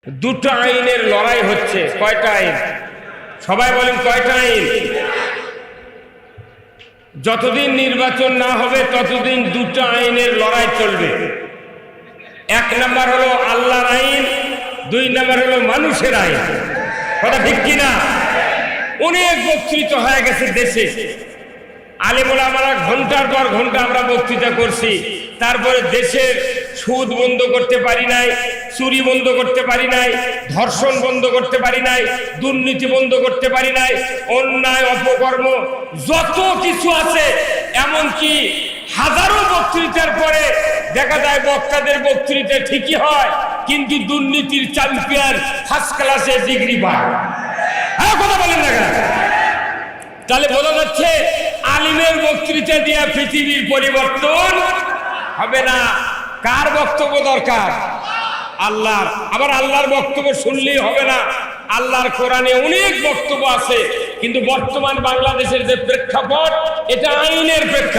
দুটো আইনের লড়াই হচ্ছে। কয়টা আইন? সবাই বলেন কয়টা আইন? যতদিন নির্বাচন না হবে ততদিন দুটো আইনের লড়াই চলবে। এক নাম্বার হলো আল্লাহর আইন, দুই নাম্বার হলো মানুষের আইন। কথা ঠিক কিনা? অনেক বক্তৃতা হয়ে গেছে দেশে, আলেম ওলামারা ঘন্টার পর ঘন্টা আমরা বক্তৃতা করছি, তারপরে দেশের সুদ বন্ধ করতে পারি নাই, চুরি বন্ধ করতে পারি নাই, ধর্ষণ বন্ধ করতে পারি নাই, দুর্নীতি বন্ধ করতে পারি নাই, অন্যায় অপকর্ম যত কিছু আছে, এমনকি হাজারো বক্তৃতার পরে দেখা যায় বক্তাদের বক্তৃতা ঠিকই হয়, কিন্তু দুর্নীতির চ্যাম্পিয়ন ফার্স্ট ক্লাসে ডিগ্রি পায়। হ্যাঁ, কথা বলেন না কেন? তাহলে বোঝা যাচ্ছে আলিমের বক্তৃতা দিয়ে পৃথিবীর পরিবর্তন হবে না। কার বক্তব্য দরকার? আল্লাহর। আবার আল্লাহর বক্তব্য শুনলেই হবে না, আল্লাহর কোরআনে অনেক বক্তব্য আছে, কিন্তু বর্তমান বাংলাদেশের যে প্রেক্ষাপট, এটা আইনের প্রেক্ষাপট।